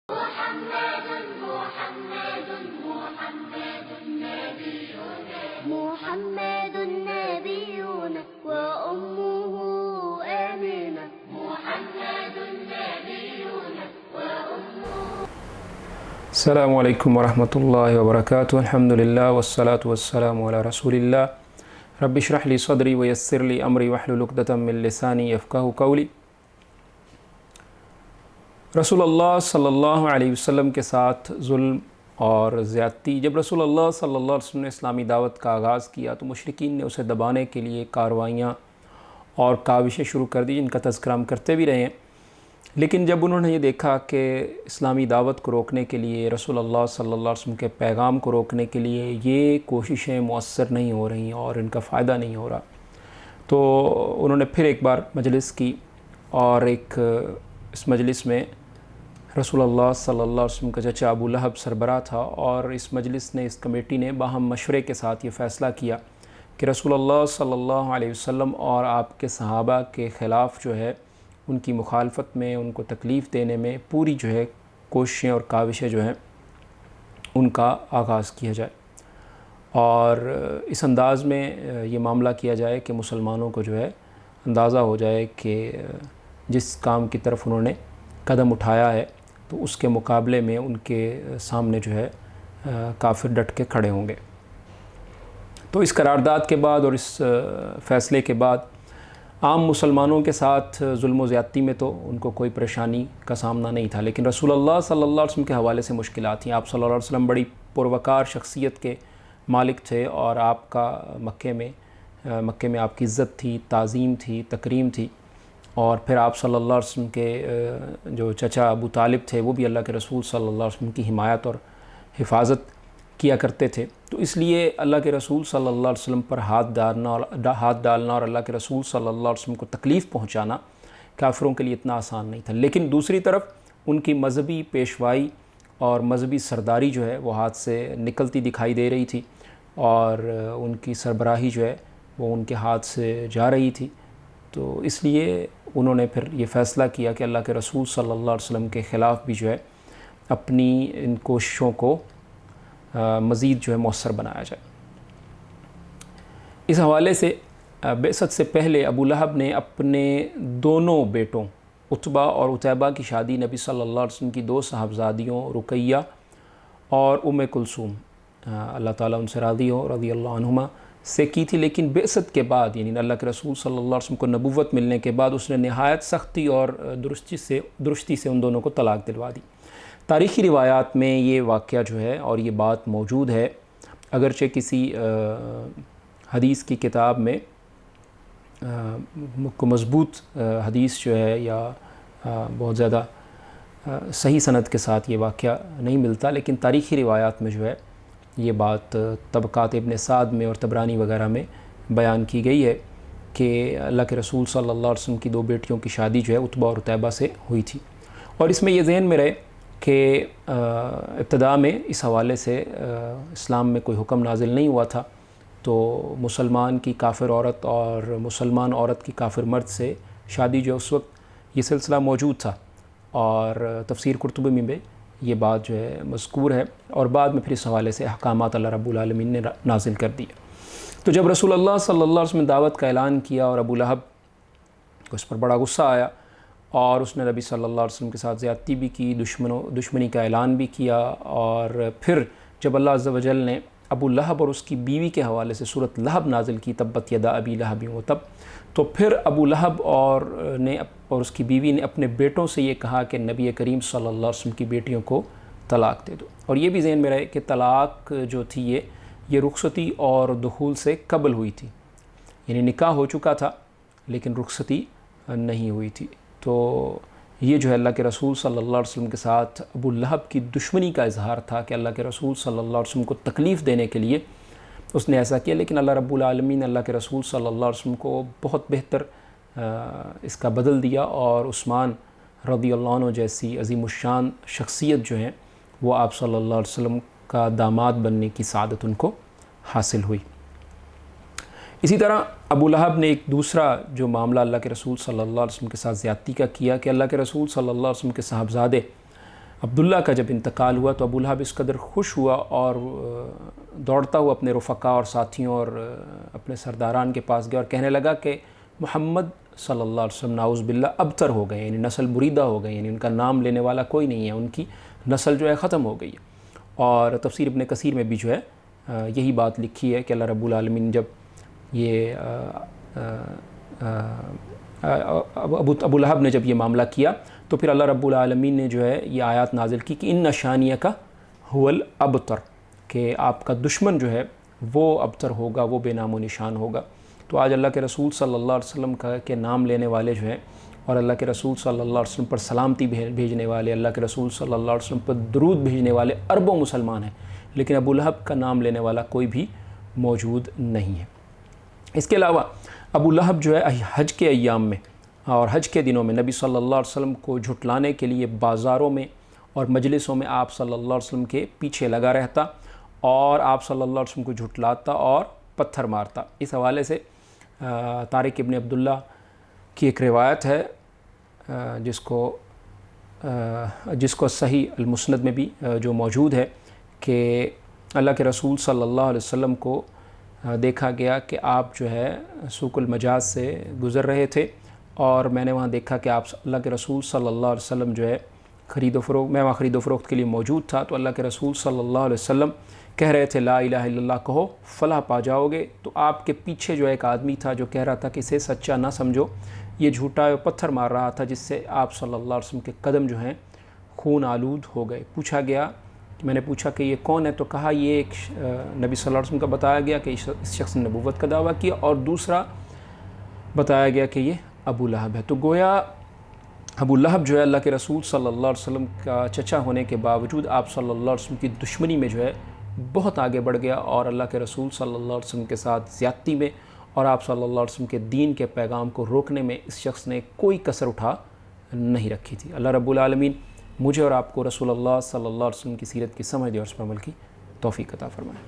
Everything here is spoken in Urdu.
محمد نبينا وأمه آمنة. محمد نبينا وأمه. السلام علیکم ورحمۃ اللہ وبرکاتہ. الحمد للہ والصلاة والسلام علی رسول اللہ. رب اشرح لی صدری ویسر لی امری واحلل عقدۃ من لسانی یفقہوا قولی. رسول اللہ صلی اللہ علیہ وسلم کے ساتھ ظلم اور زیادتی. جب رسول اللہ صلی اللہ علیہ وسلم نے اسلامی دعوت کا آغاز کیا تو مشرکین نے اسے دبانے کے لیے کارروائیاں اور کاوشیں شروع کر دی، جن کا تذکرہ ہم کرتے بھی رہے ہیں. لیکن جب انہوں نے یہ دیکھا کہ اسلامی دعوت کو روکنے کے لیے، رسول اللہ صلی اللہ علیہ وسلم کے پیغام کو روکنے کے لیے یہ کوششیں مؤثر نہیں ہو رہی اور ان کا فائدہ نہیں ہو رہا، تو انہوں نے پھر ایک بار مجلس کی، اور اس مجلس میں رسول اللہ صلی اللہ علیہ وسلم کا چچا ابو لہب سربراہ تھا، اور اس مجلس نے، اس کمیٹی نے باہم مشورے کے ساتھ یہ فیصلہ کیا کہ رسول اللہ صلی اللہ علیہ وسلم اور آپ کے صحابہ کے خلاف جو ہے، ان کی مخالفت میں، ان کو تکلیف دینے میں پوری جو ہے کوششیں اور کاوشیں جو ہیں ان کا آغاز کیا جائے، اور اس انداز میں یہ معاملہ کیا جائے کہ مسلمانوں کو جو ہے اندازہ ہو جائے کہ جس کام کی طرف انہوں نے قدم اٹھایا ہے تو اس کے مقابلے میں ان کے سامنے جو ہے کافر ڈٹ کے کھڑے ہوں گے. تو اس قرارداد کے بعد اور اس فیصلے کے بعد عام مسلمانوں کے ساتھ ظلم و زیادتی میں تو ان کو کوئی پریشانی کا سامنا نہیں تھا، لیکن رسول اللہ صلی اللہ علیہ وسلم کے حوالے سے مشکلات تھیں. آپ صلی اللہ علیہ وسلم بڑی پروکار شخصیت کے مالک تھے، اور آپ کا مکے میں آپ کی عزت تھی، تعظیم تھی، تکریم تھی. اور پھر آپ صلی اللہ علیہ وسلم کے جو چچا ابو طالب تھے، وہ بھی اللہ کے رسول صلی اللہ علیہ وسلم کی حمایت اور حفاظت کیا کرتے تھے. تو اس لیے اللہ کے رسول صلی اللہ علیہ وسلم پر ہاتھ ڈالنا اور اللہ کے رسول صلی اللہ علیہ وسلم کو تکلیف پہنچانا کافروں کے لیے اتنا آسان نہیں تھا. لیکن دوسری طرف ان کی مذہبی پیشوائی اور مذہبی سرداری جو ہے وہ ہاتھ سے نکلتی دکھائی دے رہی تھی، اور ان کی سربراہی جو ہے وہ ان کے ہاتھ سے جا رہی تھی. تو اس لیے انہوں نے پھر یہ فیصلہ کیا کہ اللہ کے رسول صلی اللہ علیہ وسلم کے خلاف بھی جو ہے اپنی ان کوششوں کو مزید جو ہے مؤثر بنایا جائے. اس حوالے سے بعثت سے پہلے ابو لہب نے اپنے دونوں بیٹوں عتبہ اور عتیبہ کی شادی نبی صلی اللہ علیہ وسلم کی دو صاحبزادیوں رقیہ اور کلثوم، اللہ تعالیٰ ان سے راضی ہو، رضی اللہ عنہما، سے کی تھی. لیکن بعثت کے بعد، یعنی اللہ کے رسول صلی اللہ علیہ وسلم کو نبوت ملنے کے بعد، اس نے نہایت سختی اور درستی سے ان دونوں کو طلاق دلوا دی. تاریخی روایات میں یہ واقعہ جو ہے اور یہ بات موجود ہے، اگرچہ کسی حدیث کی کتاب میں مضبوط حدیث جو ہے یا بہت زیادہ صحیح سند کے ساتھ یہ واقعہ نہیں ملتا، لیکن تاریخی روایات میں جو ہے یہ بات طبقات ابن سعد میں اور طبرانی وغیرہ میں بیان کی گئی ہے کہ اللہ کے رسول صلی اللہ علیہ وسلم کی دو بیٹیوں کی شادی جو ہے عتبہ اور عتیبہ سے ہوئی تھی. اور اس میں یہ ذہن میں رہے کہ ابتدا میں اس حوالے سے اسلام میں کوئی حکم نازل نہیں ہوا تھا، تو مسلمان کی کافر عورت اور مسلمان عورت کی کافر مرد سے شادی جو اس وقت یہ سلسلہ موجود تھا، اور تفسیر قرطبی میں یہ بات جو ہے مذکور ہے، اور بعد میں پھر اس حوالے سے احکامات اللہ رب العالمین نے نازل کر دیے. تو جب رسول اللہ صلی اللہ علیہ وسلم نے دعوت کا اعلان کیا اور ابو لہب کو اس پر بڑا غصہ آیا، اور اس نے نبی صلی اللہ علیہ وسلم کے ساتھ زیادتی بھی کی، دشمنی کا اعلان بھی کیا، اور پھر جب اللہ عز و جل نے ابو لہب اور اس کی بیوی کے حوالے سے سورۃ لہب نازل کی، تبت یدا ابی لہب وتب، تو پھر ابو لہب اور اس کی بیوی نے اپنے بیٹوں سے یہ کہا کہ نبی کریم صلی اللہ علیہ وسلم کی بیٹیوں کو طلاق دے دو. اور یہ بھی ذہن میں رہے کہ طلاق جو تھی یہ رخصتی اور دخول سے قبل ہوئی تھی، یعنی نکاح ہو چکا تھا لیکن رخصتی نہیں ہوئی تھی. تو یہ جو ہے اللہ کے رسول صلی اللہ علیہ وسلم کے ساتھ ابو لہب کی دشمنی کا اظہار تھا کہ اللہ کے رسول صلی اللہ علیہ وسلم کو تکلیف دینے کے لیے اس نے ایسا کیا. لیکن اللہ رب العالمین اللہ کے رسول صلی اللہ علیہ وسلم کو بہت بہتر اس کا بدل دیا، اور عثمان رضی اللہ عنہ جیسی عظیم الشان شخصیت جو ہیں وہ آپ صلی اللہ علیہ وسلم کا داماد بننے کی سعادت ان کو حاصل ہوئی. اسی طرح ابو لہب نے ایک دوسرا جو معاملہ اللہ کے رسول صلی اللہ علیہ وسلم کے ساتھ زیادتی کا کیا کہ اللہ کے رسول صلی اللہ علیہ وسلم کے صاحبزادے عبداللہ کا جب انتقال ہوا تو ابو لہب اس قدر خوش ہوا اور دوڑتا ہوا اپنے رفقا اور ساتھیوں اور اپنے سرداران کے پاس گیا اور کہنے لگا کہ محمد صلی اللہ علیہ وسلم نعوذ باللہ ابتر ہو گئے، یعنی نسل بریدہ ہو گئی، یعنی ان کا نام لینے والا کوئی نہیں ہے، ان کی نسل جو ہے ختم ہو گئی ہے۔ اور تفسیر ابن کثیر میں بھی جو ہے یہی بات لکھی ہے کہ اللہ رب العالمین جب یہ ابو لہب نے جب یہ معاملہ کیا تو پھر اللہ رب العالمین نے جو ہے یہ آیات نازل کی کہ ان شانیہ هو الابتر، کہ آپ کا دشمن جو ہے وہ ابتر ہوگا، وہ بے نام و نشان ہوگا۔ تو آج اللہ کے رسول صلی اللہ علیہ وسلم کے نام لینے والے جو ہیں اور اللہ کے رسول صلی اللہ علیہ وسلم پر سلامتی بھیجنے والے، اللہ کے رسول صلی اللہ علیہ وسلم پر درود بھیجنے والے اربوں مسلمان ہیں، لیکن ابو لہب کا نام لینے والا کوئی بھی موجود نہیں ہے۔ اس کے علاوہ ابو لہب جو ہے حج کے ایام میں اور حج کے دنوں میں نبی صلی اللہ علیہ وسلم کو جھٹلانے کے لیے بازاروں میں اور مجلسوں میں آپ صلی اللہ علیہ وسلم کے پیچھے لگا رہتا اور آپ صلی اللہ علیہ وسلم کو جھٹلاتا اور پتھر مارتا۔ اس حوالے سے طارق ابن عبداللہ کی ایک روایت ہے جس کو صحیح المسند میں بھی جو موجود ہے کہ اللہ کے رسول صلی اللہ علیہ وسلم کو دیکھا گیا کہ آپ جو ہے سوق المجاز سے گزر رہے تھے اور میں نے وہاں دیکھا کہ آپ اللہ کے رسول صلی اللہ علیہ وسلم جو ہے میں وہاں خرید و فروخت کے لیے موجود تھا، تو اللہ کے رسول صلی اللہ علیہ وسلم کہہ رہے تھے لا الہ الا اللہ کہو فلاح پا جاؤ گے، تو آپ کے پیچھے جو ایک آدمی تھا جو کہہ رہا تھا کہ اسے سچا نہ سمجھو، یہ جھوٹا ہے، پتھر مار رہا تھا جس سے آپ صلی اللہ علیہ وسلم کے قدم جو ہیں خون آلود ہو گئے۔ پوچھا گیا، میں نے پوچھا کہ یہ کون ہے، تو کہا یہ ایک نبی صلی اللہ علیہ وسلم کا بتایا گیا کہ اس شخص نے نبوت کا دعویٰ کیا، اور دوسرا بتایا گیا کہ یہ ابو لہب ہے۔ تو گویا ابو لہب جو ہے اللہ کے رسول صلی اللہ علیہ وسلم کا چچا ہونے کے باوجود آپ صلی اللہ علیہ وسلم کی دشمنی میں جو ہے بہت آگے بڑھ گیا اور اللہ کے رسول صلی اللہ علیہ وسلم کے ساتھ زیادتی میں اور آپ صلی اللہ علیہ وسلم کے دین کے پیغام کو روکنے میں اس شخص نے کوئی کسر اٹھا نہیں رکھی تھی۔ اللہ رب العالمین مجھے اور آپ کو رسول اللہ صلی اللہ علیہ وسلم کی سیرت کی سمجھ دے اور اس پر عمل کی توفیق عطا فرمائے۔